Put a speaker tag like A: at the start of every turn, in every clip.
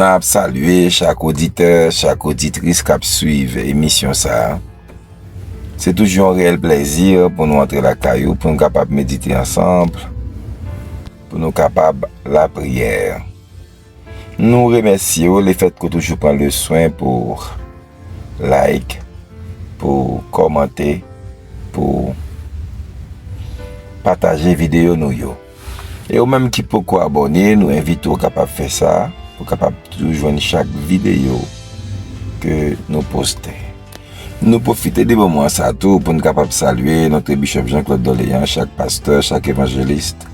A: N'a salué chaque auditeur, chaque auditrice qui suive l'émission ça. C'est toujours un réel plaisir pour nous entrer la caillou, pour nous capables de méditer ensemble, pour nous capables de la prière. Nous remercions les fait que toujours prendre le soin pour like, pour commenter, pour partager vidéo nous yo. Et au même qui peut abonner, nous invitons capable de faire ça, pour capable toujours joindre chaque vidéo que nous postons. Nous profitons des moments ça tout pour nous capable saluer notre bishop Jean-Claude Doléan, chaque pasteur, chaque évangéliste,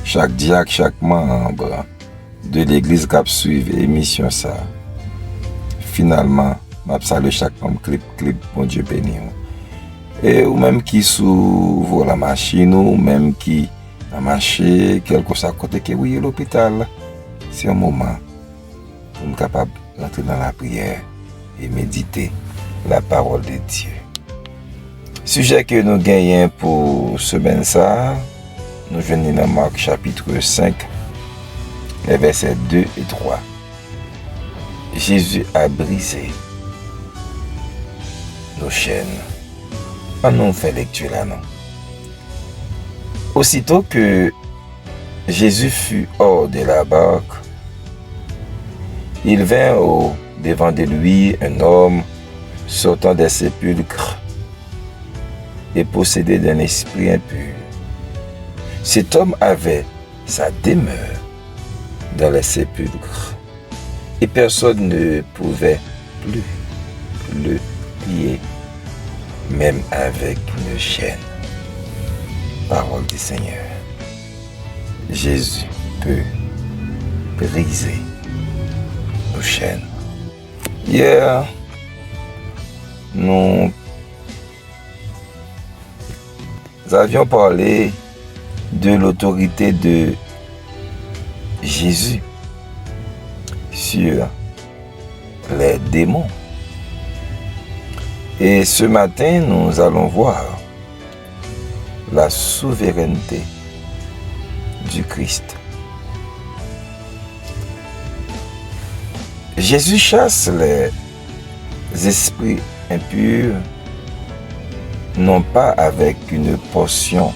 A: chaque diacre, chaque membre de l'église qui suit l'émission ça. Finalement, je salue chaque membre clip, bon Dieu béni. Et ou même qui sous la machine, ou même qui a marché, quelque chose à côté que oui, l'hôpital, c'est un moment pour nous capable d'entrer dans la prière et méditer la parole de Dieu. Sujet que nous gagnons pour semaine ça, nous venons dans Marc chapitre 5, les versets 2 et 3. Jésus a brisé nos chaînes. On nous fait lecture là, non? Aussitôt que Jésus fut hors de la barque, il vint au devant de lui un homme sortant des sépulcres et possédé d'un esprit impur. Cet homme avait sa demeure dans les sépulcres et personne ne pouvait plus le lier, même avec une chaîne. Parole du Seigneur. Jésus peut briser nos chaînes. Hier, nous avions parlé de l'autorité de Jésus sur les démons. Et ce matin, nous allons voir la souveraineté du Christ. Jésus chasse les esprits impurs, non pas avec une potion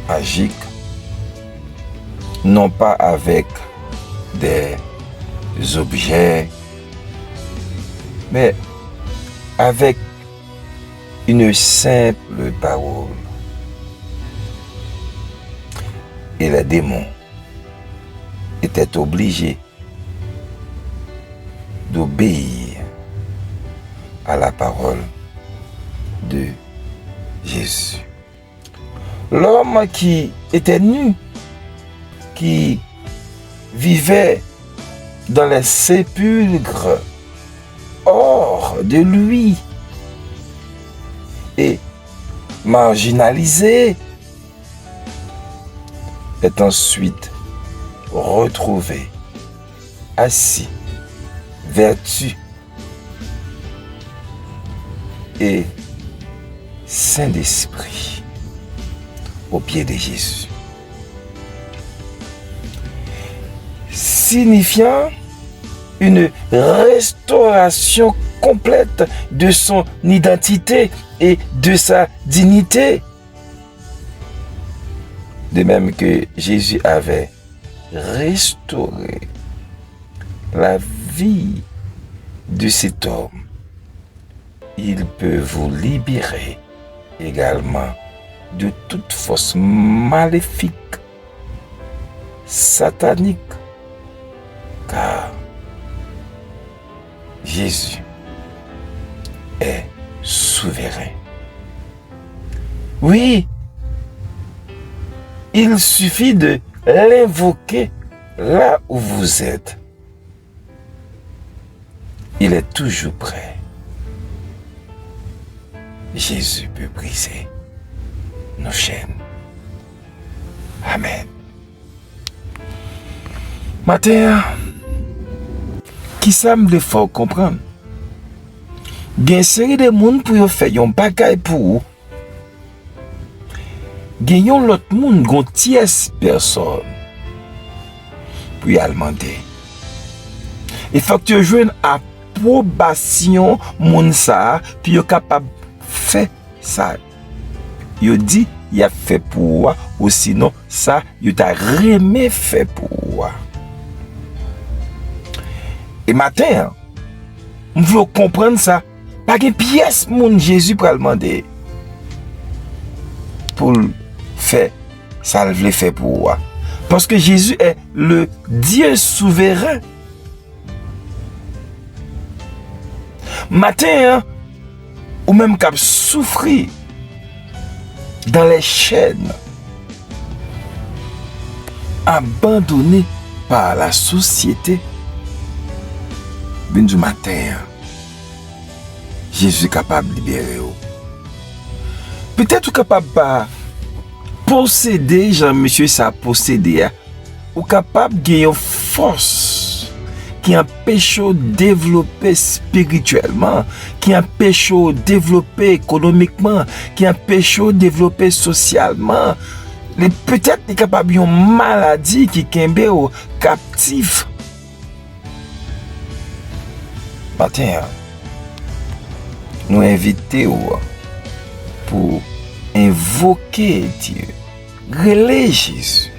A: magique, non pas avec des objets, mais avec une simple parole. Et les démons étaient obligés d'obéir à la parole de Jésus. L'homme qui était nu, qui vivait dans les sépulcres hors de lui et marginalisé, est ensuite retrouvé assis, vertu et saint d'esprit au pied de Jésus, signifiant une restauration complète de son identité et de sa dignité. De même que Jésus avait restauré la vie de cet homme, il peut vous libérer également de toute force maléfique, satanique, car Jésus est souverain. Oui, il suffit de l'invoquer là où vous êtes. Il est toujours prêt. Jésus peut briser nos chaînes. Amen. Matin, qui ça me faut comprendre? Il y a une série de monde pour faire un bagay pour vous. Il y a l'autre monde, une tierce personne, pour y demander Il faut que tu joues une approbation moun ça, puis yo capable faire ça. Yo dit il a fait pour moi, ou sinon ça yo t'a remé fait pour moi. Et matin, on veut comprendre ça. Pas de pièce moun Jésus pour demander pour faire ça le fait pour moi. Parce que Jésus est le Dieu souverain. Matin, ou même qu'à souffrir dans les chaînes, abandonné par la société, ben du matin, Jésus est capable de libérer. Peut-être capable de posséder, Jean-Monsieur, ça posséder, ou capable de gagner une force qui empêche de développer spirituellement, qui empêche de développer économiquement, qui empêche de développer socialement. Peut-être est capable d'une maladie qui est captif. Matin, nous invitons pour invoquer Dieu, relayer Jésus.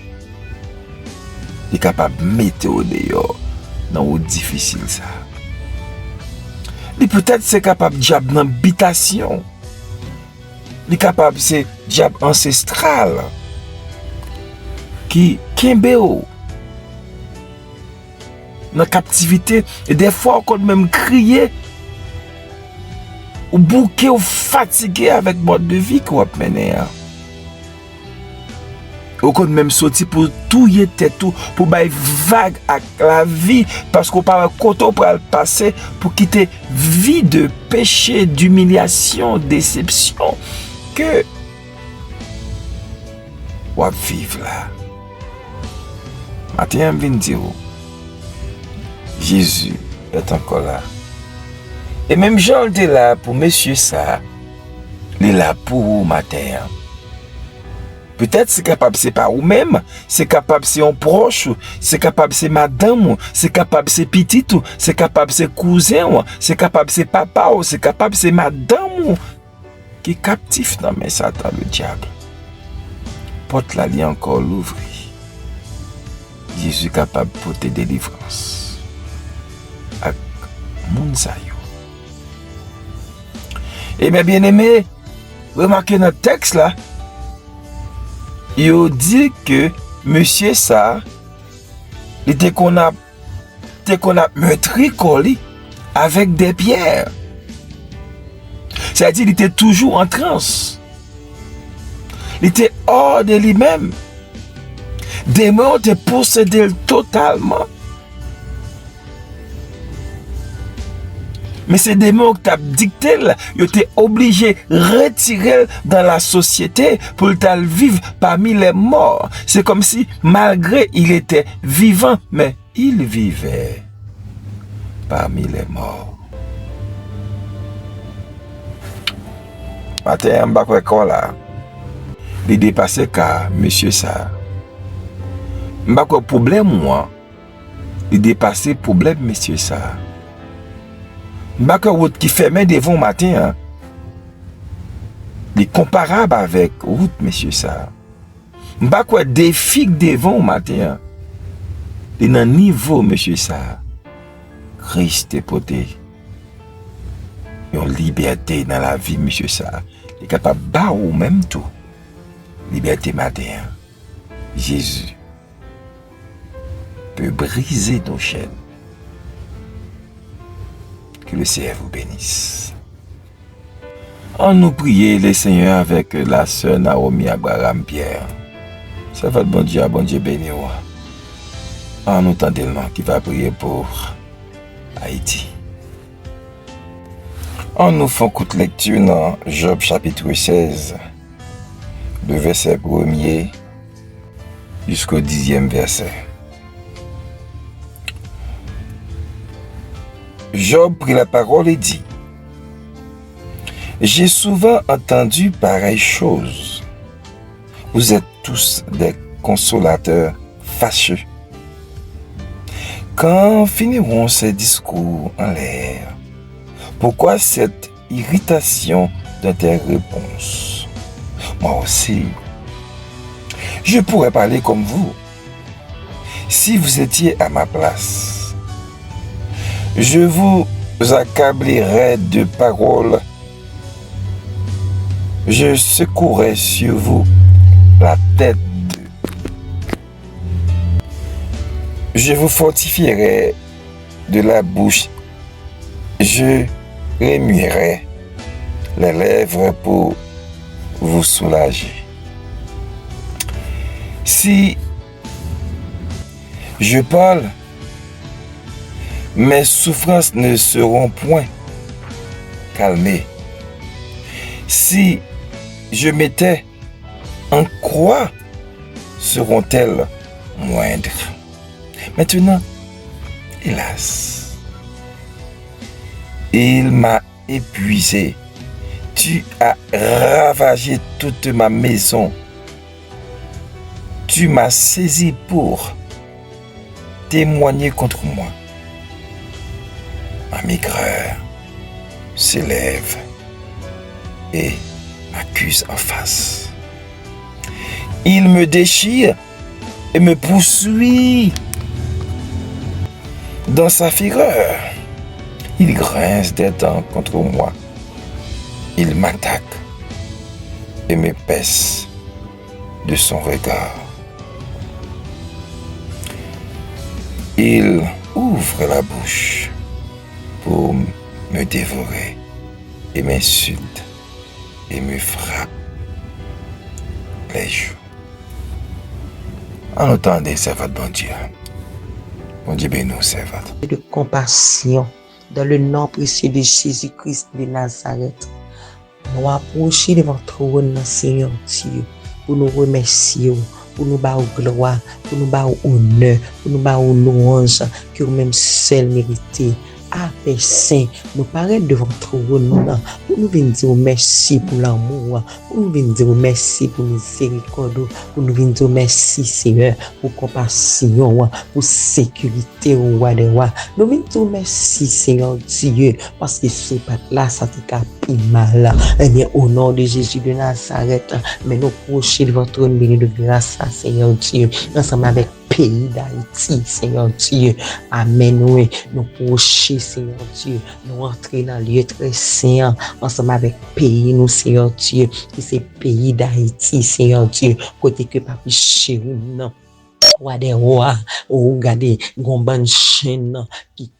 A: Il est capable de mettre au dehors dans le difficile ça. Il peut-être c'est capable de diable dans l'habitation. Il est capable c'est diable ancestral qui kembeo dans la captivité et des fois on même crier ou bouqué ou fatigué avec mode de vie qu'on a mené. Ou qu'on même sorti pour tout y tête tout pour bailler vague à la vie parce qu'on parle côté pour le passer pour quitter vie de péché, d'humiliation, déception que on va vivre là. Matin vient dire Jésus est encore là. Et même Jean était là pour monsieur ça. Il est là pour vous matin. Peut-être c'est capable c'est pas ou même, c'est capable c'est un proche, c'est capable c'est madame, c'est capable c'est petit, c'est capable c'est cousin, c'est capable c'est papa, c'est capable c'est madame qui est captif dans mes Satan le diable. Porte la li encore l'ouvrir. Jésus est capable de porter délivrance. Avec moun sa yo. Et mes bien-aimés, remarquez notre texte là, il dit que monsieur ça, il était qu'on a meurtri Coli avec des pierres. C'est-à-dire qu'il était toujours en transe. Il était hors de lui-même. Des démons te possédaient totalement. Mais ces démons que tu as dicté, ils étaient obligés de retirer dans la société pour le vivre parmi les morts. C'est comme si, malgré il était vivant, mais il vivait parmi les morts. Matin, je vais là. Il dépassait car monsieur ça. Je ne sais pas problème, moi. Il dépassait problème, monsieur ça. Mbaka route qui fermait devant matin, hein. Il est comparable avec route, monsieur ça. Mbaka défi devant matin, il est dans niveau, monsieur ça. Christ est poté. Une liberté dans la vie, monsieur ça. Il est capable de battre ou même tout. Liberté matin. Jésus peut briser nos chaînes. Que le Seigneur vous bénisse. On nous prier les Seigneurs avec la sœur Naomi Abraham Pierre. C'est votre bon Dieu béni. On nous tend tellement qui va prier pour Haïti. On nous fait courte lecture dans Job chapitre 16, le verset 1er jusqu'au 10e verset. Job prit la parole et dit: j'ai souvent entendu pareille chose. Vous êtes tous des consolateurs fâcheux. Quand finiront ces discours en l'air? Pourquoi cette irritation de tes réponses? Moi aussi, je pourrais parler comme vous. Si vous étiez à ma place, je vous accablerais de paroles. Je secouerais sur vous la tête. Je vous fortifierai de la bouche. Je remuerai les lèvres pour vous soulager. Si je parle, mes souffrances ne seront point calmées. Si je mettais en croix, seront-elles moindres? Maintenant, hélas, il m'a épuisé. Tu as ravagé toute ma maison. Tu m'as saisi pour témoigner contre moi. Ma maigreur s'élève et m'accuse en face. Il me déchire et me poursuit. Dans sa fureur, il grince des dents contre moi. Il m'attaque et me baisse de son regard. Il ouvre la bouche pour me dévorer et m'insulte et me frappe les joues. En entendez, c'est votre bon Dieu. Bon Dieu bénisse, c'est votre.
B: De compassion, dans le nom précieux de Jésus-Christ de Nazareth, nous approchons devant votre trône, Seigneur Dieu, pour nous remercier, pour nous battre gloire, pour nous battre honneur, pour nous battre louange, que vous-même seul méritez. Ah, Père Saint, nous paraître devant votre trône, pour nous venir dire merci pour l'amour, pour nous venir dire merci pour miséricorde, pour nous venir dire merci, Seigneur, pour compassion, pour sécurité, au roi des rois. Nous venons dire merci, Seigneur Dieu, parce que ce pas là, ça te capte mal. Eh bien, au nom de Jésus de Nazareth, mais nous prochons devant votre trône béni de grâce, Seigneur Dieu, ensemble avec pays d'Haïti, Seigneur Dieu. Amen, oui. Nous prochons, Seigneur Dieu. Nous entrons dans le lieu très saint, ensemble avec pays, nous, Seigneur Dieu. Qui c'est pays d'Haïti, Seigneur Dieu. Côté que papi chéri, non. Roi des rois, ou regardez, gomban chaîne, qui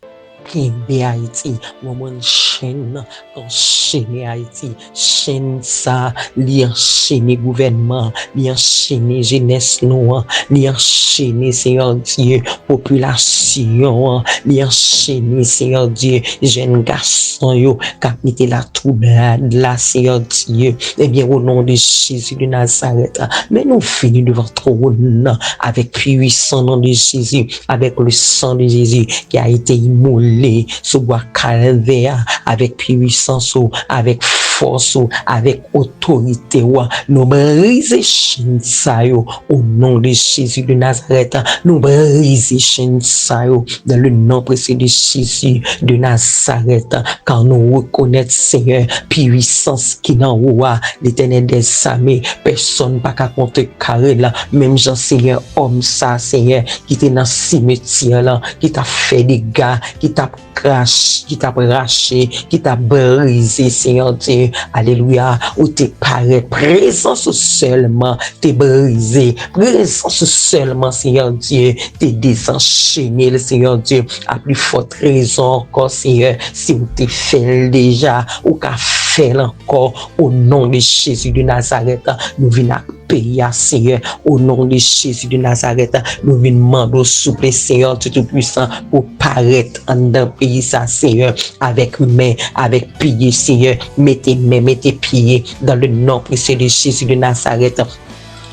B: Kembe Haïti, woman chaîne, enchaîner Haïti, chaîne ça, li enchaîner gouvernement, li enchaîner jeunesse noire, li enchaîner Seigneur Dieu, population, li enchaîner Seigneur Dieu, jeunes garçons yo, k'ap mette la troublade là Seigneur Dieu, eh bien au nom de Jésus de Nazareth, mais nous finissons devant votre trône avec puissant nom de Jésus, avec le sang de Jésus qui a été immolé sous bois calvaire avec puissance, avec force, avec autorité. Nous brisons chaîne ça yo au nom de Jésus de Nazareth. Nous brisons chaîne ça yo dans le nom précieux de Jésus de Nazareth. Quand nous reconnaissons Seigneur puissance qui n'en haut, l'Éternel des armées, personne pas qu'à compter carré là, même Jean Seigneur homme ça Seigneur qui était dans cimetière là, qui t'a fait des gars, qui t'a craché, qui t'a arraché, qui t'a brisé Seigneur Dieu. Alléluia, où t'es paré, présence seulement, t'es brisé, présence seulement Seigneur Dieu, t'es désenchaîné le Seigneur Dieu, à plus forte raison encore Seigneur, si vous t'es fait déjà, ou qu'a fait encore, au nom de Jésus de Nazareth, nous venons pays à Seigneur, au nom de Jésus de Nazareth, nous venons demander souple Seigneur Tout-Puissant pour paraître dans le pays ça Seigneur, avec main, avec pied Seigneur, mettez main, mettez pied dans le nom précieux de Jésus de Nazareth.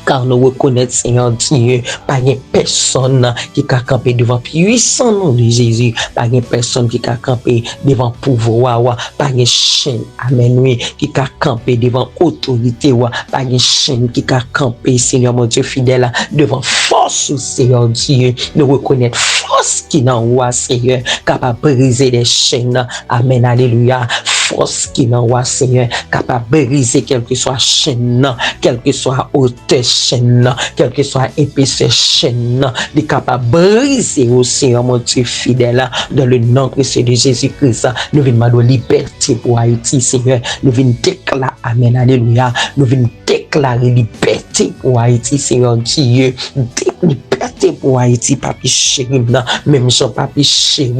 B: car nous reconnaissons, Seigneur Dieu, pas une personne qui a campé devant puissant nom de Jésus, pas une personne qui a campé devant pouvoir, pas une chaîne, amen, oui, qui a campé devant autorité, pas une chaîne qui a campé, Seigneur mon Dieu fidèle, devant force, Seigneur Dieu, nous reconnaître force qui n'en voit, Seigneur, capable de briser les chaînes, amen, alléluia, force qui n'en voit, Seigneur, capable de briser quelle que soit chaîne, quelle que soit hauteur chaîne, quelle que soit épaisseur chaîne, il est capable de briser au Seigneur, mon Dieu fidèle, dans le nom précieux de Jésus-Christ. Nous venons de liberté pour Haïti, Seigneur. Nous venons déclarer, amen, alléluia. Nous venons déclarer liberté pour Haïti, Seigneur Dieu. Liberté pour Haïti, papi chéri, même son papi chéri,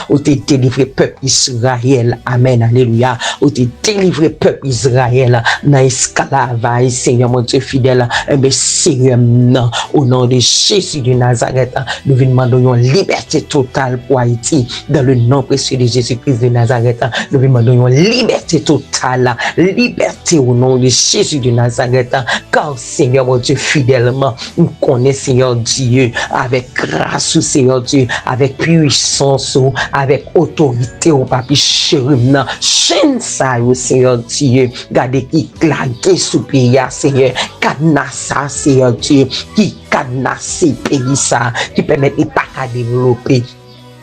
B: ou t'es délivré peuple Israël, amen, alléluia. Ou t'es délivré peuple Israël, dans l'esclavage, Seigneur, mon Dieu fidèle, mais Seigneur, au nom de Jésus de Nazareth, nous venons demander une liberté totale pour Haïti, dans le nom précieux de Jésus-Christ de Nazareth, nous venons demander une liberté totale, liberté au nom de Jésus de Nazareth, car Seigneur, mon Dieu fidèlement, nous connaissons, Seigneur Dieu, avec grâce, Seigneur Dieu, avec puissance, avec autorité, au papi chéri, chaîne ça, Seigneur Dieu, gardez qui claque sous pays, Seigneur, cadenas, Seigneur Dieu, qui cadenasse pays ça, qui permet de pas à développer.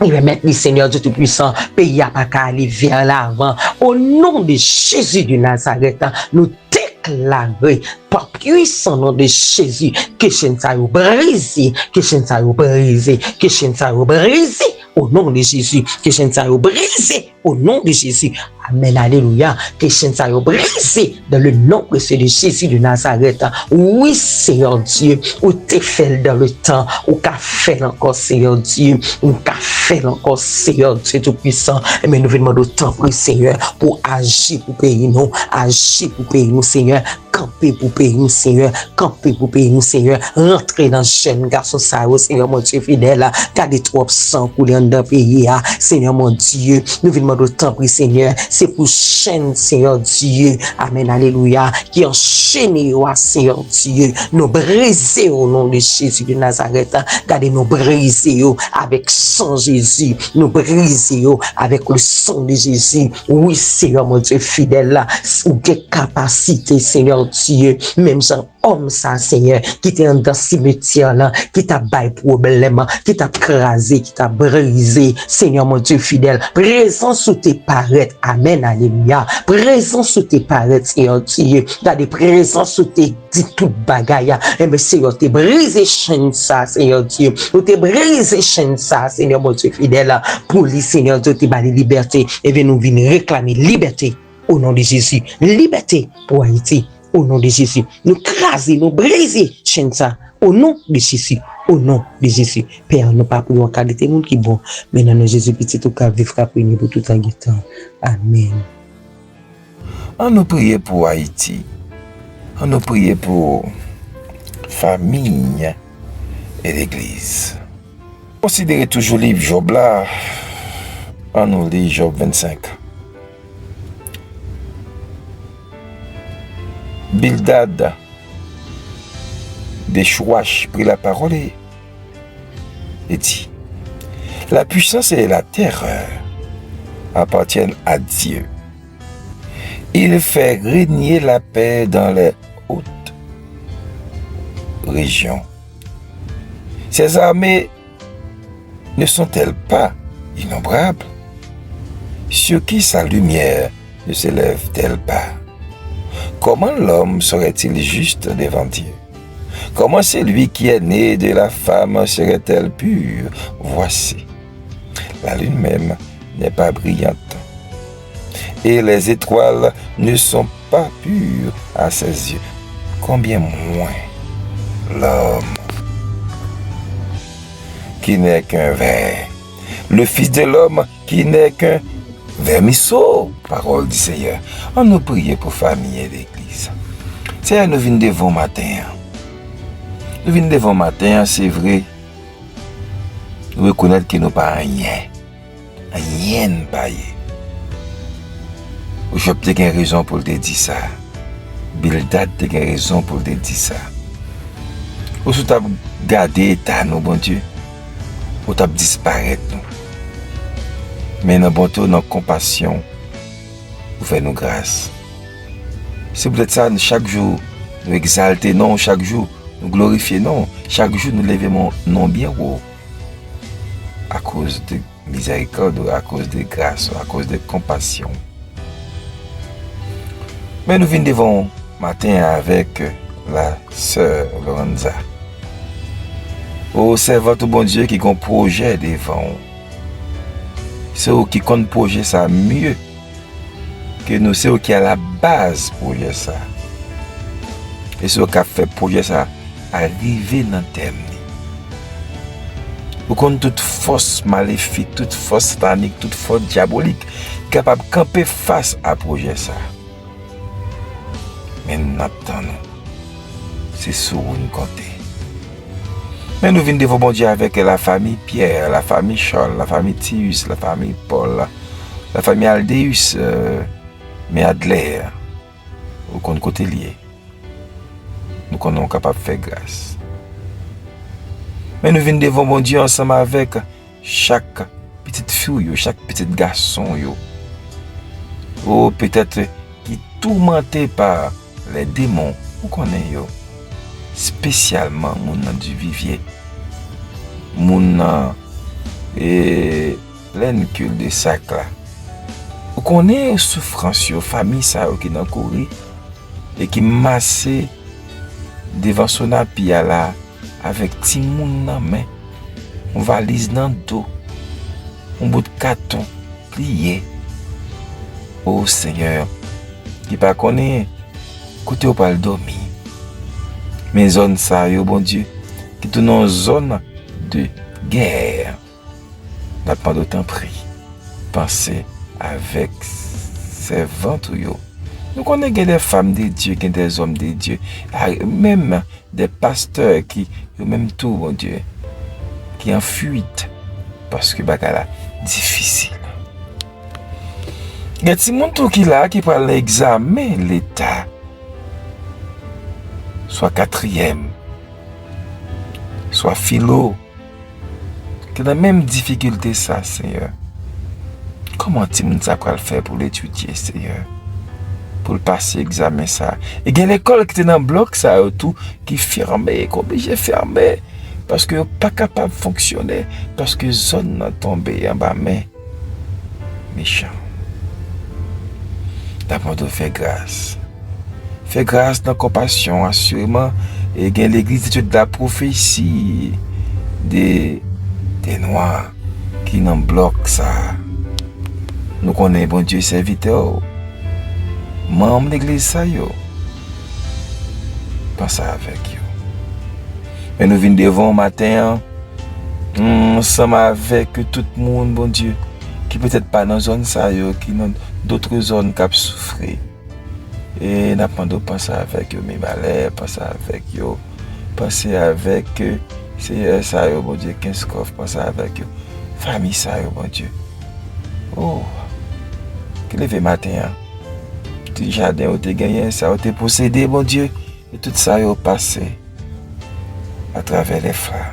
B: Il va mettre le Seigneur Dieu Tout-Puissant, pays à pas qu'à aller vers l'avant. Au nom de Jésus de Nazareth, nous déclarer par puissant nom de Jésus que chaîne ça brisé, que chaîne ça brisé, que chaîne ça brisé. Au nom de Jésus, que chaîne ça brisé. Au nom de Jésus. Amen, alléluia. Que chaîne ça brisé dans le nom précieux de Jésus de Nazareth. Oui, Seigneur Dieu, ou t'es fait dans le temps, ou qu'a fait encore, Seigneur Dieu, ou qu'a fait encore, Seigneur Dieu Tout-Puissant. Mais nous venons d'autant plus, Seigneur, pour agir pour payer nous, agir pour payer nous, Seigneur. Camper pour payer nous, Seigneur. Camper pour payer nous, Seigneur. Rentrer dans ce jeune garçon, ça, Seigneur, mon Dieu fidèle. Garder trop sang couler dans le pays, Seigneur, mon Dieu. Nous venons d'autant plus, Seigneur. C'est pour chaîne, Seigneur Dieu. Amen, alléluia. Qui enchaîne, Seigneur Dieu. Nous briser au nom de Jésus de Nazareth. Gardez nous briser avec sang Jésus. Nous briser avec le sang de Jésus. Oui, Seigneur, mon Dieu fidèle. Ou quelle capacité, Seigneur Dieu, même sans homme ça, Seigneur, qui était dans le cimetière là, qui t'a bail problème, qui t'a crasé, qui t'a brisé, Seigneur mon Dieu fidèle, présent sous tes paraîtres, amen, alléluia, présent sous tes paraîtres, Seigneur Dieu, t'as des présents sous tes dit tout bagaille, et bien Seigneur, t'es brisé chaîne ça, Seigneur Dieu, ou t'es brisé chaîne ça, Seigneur mon Dieu fidèle, pour lui, Seigneur Dieu, t'es bali liberté, et bien nous venons réclamer liberté. Au nom de Jésus, liberté pour Haïti. Au nom de Jésus, nous craser, nous briser, chaîne ça. Au nom de Jésus, au nom de Jésus. Père, nous pas pour en qualité monde qui bon. Mais dans nos Jésus petit au cas vivre après nous pour tout un temps. Amen.
A: On nous prie pour Haïti. On nous prie pour famille et l'église. Considérez toujours le livre Job là. On nous lit Job 25. Bildad de Chouach prit la parole et dit: la puissance et la terreur appartiennent à Dieu. Il fait régner la paix dans les hautes régions. Ses armées ne sont-elles pas innombrables? Sur qui sa lumière ne s'élève-t-elle pas? Comment l'homme serait-il juste devant Dieu? Comment celui qui est né de la femme serait-elle pure? Voici, la lune même n'est pas brillante, et les étoiles ne sont pas pures à ses yeux. Combien moins l'homme qui n'est qu'un ver, le Fils de l'homme qui n'est qu'un vermisseau, parole du Seigneur. On nous prie pour famille et l'église. Seigneur, nous venons devant matin. Nous venons devant matin, c'est vrai. Nous reconnaissons que nous pas rien. Rien pas. Je peux avoir raison pour te dire ça. Bildad a raison pour te dire ça. Ou sou tap gade état nous, bon Dieu. Ou tap disparaître nous. Mais dans bonté, dans compassion, vous faites nous grâce. C'est peut-être ça, chaque jour, nous exalter, non, chaque jour, nous glorifier, non. Chaque jour, nous lever mon nom bien haut. À cause de miséricorde, à cause de grâce, à cause de compassion. Mais nous venons devant matin avec la sœur Lorenza. Au servant au bon Dieu qui a un projet devant. C'est eux qui compte projet ça mieux que nous, c'est eux qui a la base projet ça. Et c'est eux qui a fait projet ça arriver dans le thème. Vous connaissez toute force maléfique, toute force satanique, toute force diabolique capable de camper face à projet ça. Mais nous n'attendons. C'est sur nous compter. Mais nous venons devant bon Dieu avec la famille Pierre, la famille Charles, la famille Tius, la famille Paul, la famille Aldéus, mais Adler. Nous connaissons côté lié. Nous sommes capables de faire grâce. Mais nous venons devant mon Dieu ensemble avec chaque petite fille, chaque petit garçon. Ou peut-être qui tourmenté par les démons. Vous connaissez. Spécialement mon du vivier. Mon et l'incul de sac là. Vous connaissez souffrance, famille ça qui dans courir et qui massé devant son appui là avec ti moun nan main, on valise dans dos, un bout de carton plié. Oh Seigneur, qui pas connaît côté ou pas le dormir. Mais zone ça yo bon Dieu, qui tourne en zone de guerre. N'a pas d'autant pris. Pensez avec servants yo. Nous connaissons des femmes de Dieu, des hommes de Dieu, même des pasteurs qui, même tout, mon Dieu, qui en fuite parce que bagala difficile. Il y a des gens qui là qui parlent l'examen l'état, soit 4e, soit philo, qui a la même difficulté ça, Seigneur. Comment tu nous as le faire pour l'étudier, Seigneur? Pour le passer examen ça. Et il y a l'école qui est dans le bloc ça tout qui fermé, qui obligé fermé parce que pas capable de fonctionner parce que zone n'a tombé en bas mais méchant. D'abord de faire grâce. Faire grâce dans compassion assurément et il y a l'église de la prophétie des noirs qui dans le bloc ça. Nous connaissons bon Dieu serviteur. Membre de l'église ça yo. Pense avec yo. Mais nous venons devant matin ensemble avec tout le monde bon Dieu qui peut-être pas dans zone ça yo, qui dans d'autres zones qui souffrent. Et n'a pas de penser avec yo mes malais, penser avec yo, penser avec c'est ça yo bon Dieu 15 coffres, penser avec yo famille ça yo bon Dieu. Oh. Qui levé matin. Petit jardin où tu gagné, ça où tu possédé, mon Dieu, et tout ça est passé à travers les flammes.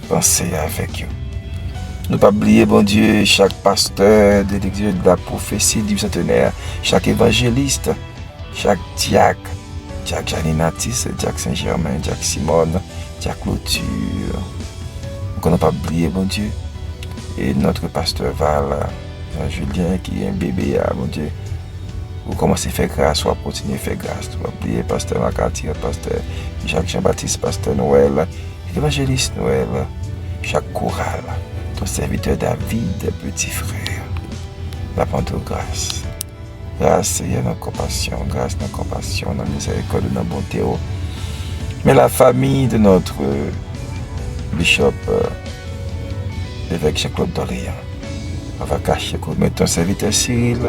A: Pensez avec eux. Ne pas oublier, bon Dieu, chaque pasteur de l'église de la prophétie du centenaire, chaque évangéliste, chaque diacre, Diacre Janinatis, Diacre Saint-Germain, Diacre Simone, Diacre Clôture. Nous ne pas oublier, bon Dieu, et notre pasteur Val, Jean-Julien, qui est un bébé, mon Dieu. Vous commencez à faire grâce, ou à continuer à faire grâce. Vous oubliez pasteur Macati, pasteur Jacques Jean-Baptiste, pasteur Noël, évangéliste Noël, chaque chorale, ton serviteur David, petit frère. La pente de grâce. Grâce, Seigneur, dans la compassion, grâce dans la compassion, dans la miséricorde, dans la bonté. Mais la famille de notre bishop, l'évêque Jacques-Claude d'Orléans, on va cacher, mettre ton serviteur Cyril.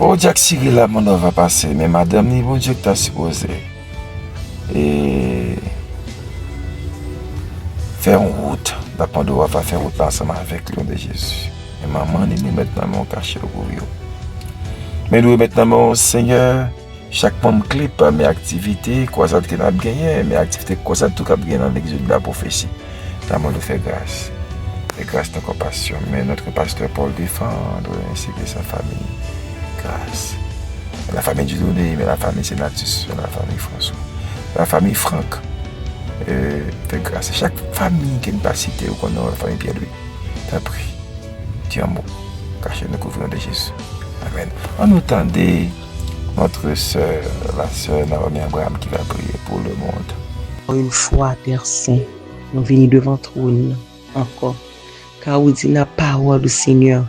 A: Oh, Jack Cyril, là, mon va passer. Mais madame, ni bon Dieu que t'as supposé. Et faire une route. D'après on va faire route ensemble avec le nom de Jésus. Et maman, nous maintenant mon cachet au bourreau. Mais nous maintenant mon Seigneur, chaque membre clé par mes activités, quoi ça que n'a gagné, mes activités, quoi ça tout a gagné dans l'exode de la prophétie. Dans le monde de faire grâce. Et grâce de compassion. Mais notre pasteur Paul défendre ainsi que sa famille. Grâce. La famille du Donné, mais la famille Sénatus, la famille François. La famille Franck. Fait grâce. Chaque famille qui n'est pas citée ou qu'on a la famille Pierre-Louis. T'as pris. Dieu amour. Caché nous couvrons de Jésus. Amen. On entendait notre sœur, la sœur Naomi Abraham qui va prier pour le monde.
B: Une fois, Père Saint, nous venons devant trône encore. Car vous dites la parole du Seigneur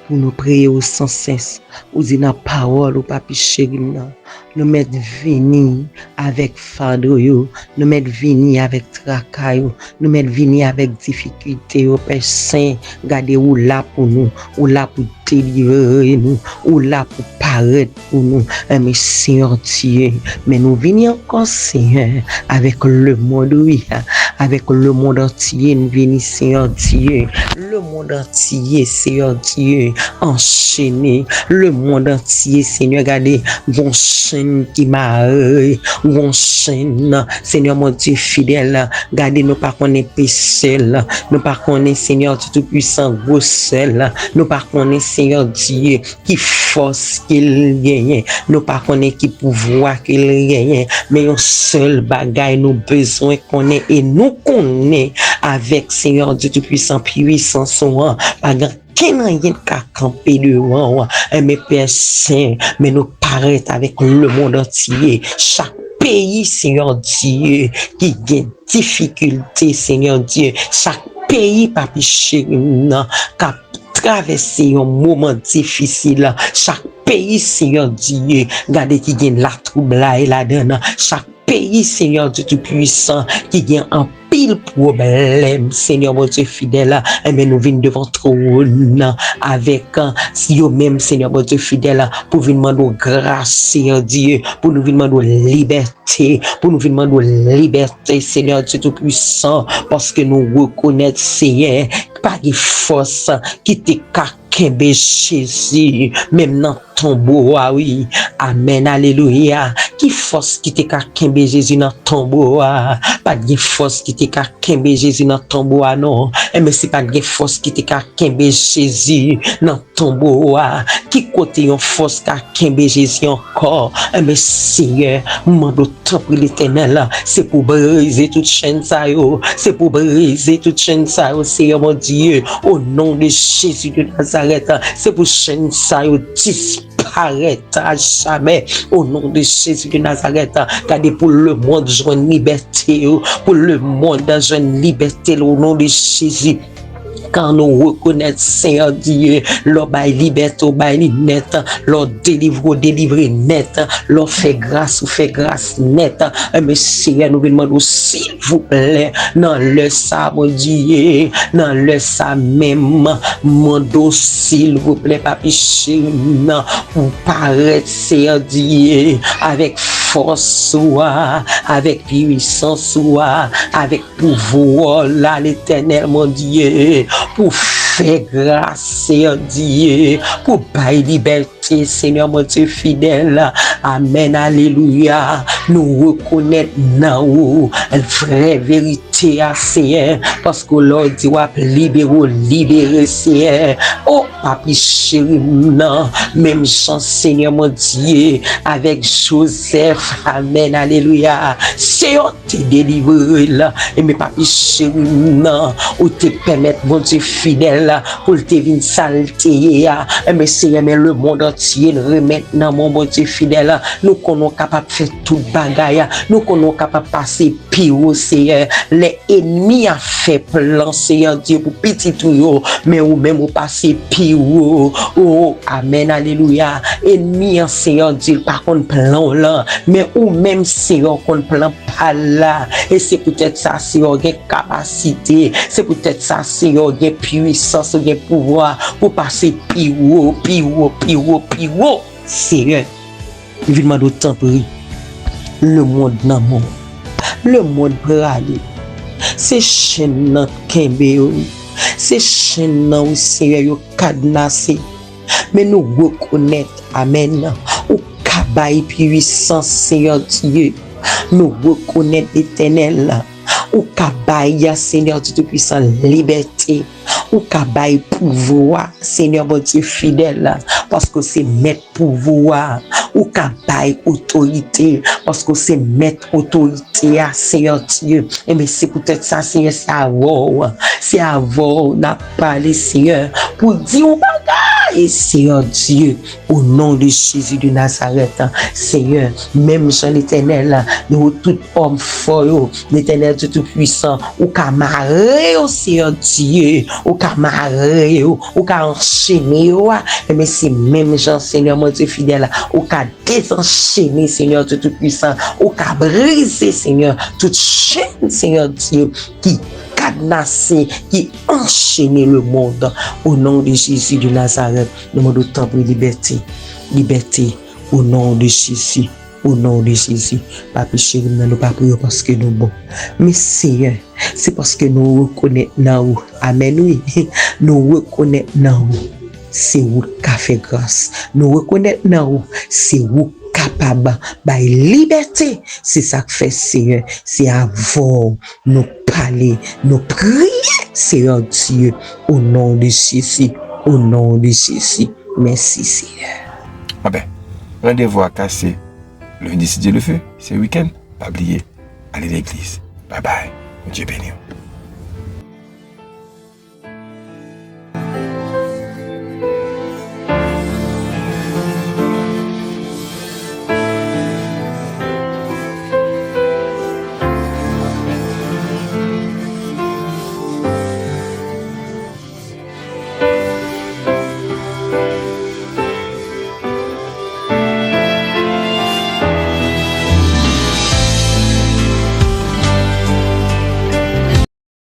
B: pour nous prier sans cesse. Vous dites la parole au papi chéri. Nous mettre venir avec fardeau, nous mettre venir avec tracas, nous mettre venir avec difficulté au Père Saint. Gardez ou là pour nous, ou là pour délivrer nous, ou là pour paraître pour nous. Mais Seigneur Dieu, mais nous venons encore Seigneur avec le monde, oui, avec le monde entier, nous venons Seigneur Dieu, le monde entier Seigneur Dieu, enchaîné, le monde entier Seigneur, regardez, vont chaîne qui m'arrête, vont chaîne, Seigneur mon Dieu fidèle, regardez nous pas connaître péché, nous pas connaître Seigneur tout puissant gros sel, nous pas connaître Seigneur Dieu qui force qu'il gagne, nous pas connaître qui pouvoir qu'il gagne, mais un seul bagaille nous besoin connaît et nous connaît avec Seigneur Dieu tout puissant puissant son pas qui n'a rien qu'à camper devant, mais Père Saint, mais nous paraître avec le monde entier, chaque pays, Seigneur Dieu, qui a des difficultés, Seigneur Dieu, chaque pays, papi chéri, qui a traversé un moment difficile, chaque pays, Seigneur Dieu, regardez qui a la trouble là et là-dedans, chaque pays, Seigneur Dieu tout-puissant, qui a un pile problème, Seigneur mon Dieu fidèle, mais nous venons devant trône avec vous-même, Seigneur mon Dieu fidèle, pour venir demander grâce, Seigneur Dieu, pour nous venir demander liberté, pour nous venir demander liberté, Seigneur Dieu tout-puissant, parce que nous reconnaissons, Seigneur, pas de force qui te Kembe Jésus, même dans tombeau, ah oui, amen, alléluia, qui force qui te Kembe Jésus dans tombeau, pas de force qui te Kembe Jésus dans tombeau, non, mais c'est pas de force qui te Kembe Jésus dans tombeau, qui côté une force Kembe Jésus encore, mais Seigneur, mon temps pour l'éternel, c'est pour briser toute chaîne ça, c'est pour briser toute chaîne ça, Seigneur mon Dieu, au nom de Jésus de Nazareth. C'est pour chaîne ça disparaître à jamais au nom de Jésus de Nazareth. Regardez pour le monde joindre liberté, pour le monde joindre liberté au nom de Jésus. Quand nous reconnaissons, Seigneur Dieu, leur bail liberté, leur bail net, leur délivrer net, leur fait grâce net. Mais Seigneur, nous demandons, s'il vous plaît, dans le ça, mon Dieu, dans le ça même, mon dos, s'il vous plaît, papi chéri, pour paraître, Seigneur Dieu, avec force, avec puissance, avec pouvoir, là, l'éternel, mon Dieu, pour faire grâce, Seigneur Dieu, pour bailler liberté, Seigneur mon Dieu fidèle. Amen, alléluia. Nous reconnaissons nous la vraie vérité, Seigneur, parce que l'on dit libérer, Seigneur. Oh, papi chéri, non, même chance, Seigneur mon Dieu, avec Joseph, amen, alléluia. Seigneur, te délivrer là, et mes papi chéri, non, ou te permettre, mon Dieu fidèle, pour te venir salter, mais Seigneur, mais le monde entier, remettre dans mon Dieu fidèle, nous qu'on est capable de faire tout bagaille, nous qu'on est capable de passer pire, Seigneur, les ennemis a fait plan, Seigneur Dieu, pour petit tout, mais ou même ou passer pire, oh, amen, alléluia, ennemi, Seigneur Dieu, par contre plan là, mais ou même Seigneur, qu'on plan pas là, et c'est peut-être ça, Seigneur, une capacité, c'est peut-être ça, Seigneur, une puissance, un pouvoir, pour passer pire, Seigneur, je vais demander autant pour le monde dans le monde. Le monde peut aller. C'est chaîne dans Kembe, c'est chaîne dans Seigneur cadenassé. Mais nous reconnaître, amen, ou kabay puissance, Seigneur Dieu. Nous reconnaissons l'Éternel. Ou kabay, Seigneur Dieu Tout-Puissant, liberté. Ou kabay pouvoir, Seigneur mon Dieu fidèle, parce que c'est mettre pouvoir. Ou kabay autorité, parce que c'est mettre autorité à Seigneur Dieu. Et mais c'est peut-être ça, Seigneur, c'est avant, on a parlé, Seigneur, pour dire au bagage, Seigneur Dieu, au nom de Jésus de Nazareth, Seigneur, même Jean l'Éternel, nous tout homme fort, l'Éternel Dieu Tout-Puissant, ou camarade, Seigneur Dieu, ou camarade, ou enchaîné, mais c'est même Jean, Seigneur mon Dieu fidèle, ou désenchaîner, Seigneur Dieu Tout-Puissant, ou briser, Seigneur, toute chaîne, Seigneur Dieu, qui cadenasser, qui enchaîner le monde. Au nom de Jésus de Nazareth, nous demandons temps pour liberté. Liberté, au nom de Jésus. Au nom de Jésus. Papa chéri, nous pas prier parce que nous bon. Mais Seigneur, c'est parce que nous reconnaissons. Amen, oui. Nous reconnaissons. C'est vous qui fait grâce. Nous reconnaissons. C'est vous capable de liberté. C'est ça que fait Seigneur. C'est avant nous parler, nous prier, Seigneur Dieu, au nom de Jésus. Au nom de Jésus. Merci Seigneur.
A: Ah ben, rendez-vous à casser. Lundi, si Dieu le fait, c'est week-end. Pas oublier, allez à l'église. Bye bye. Dieu béni.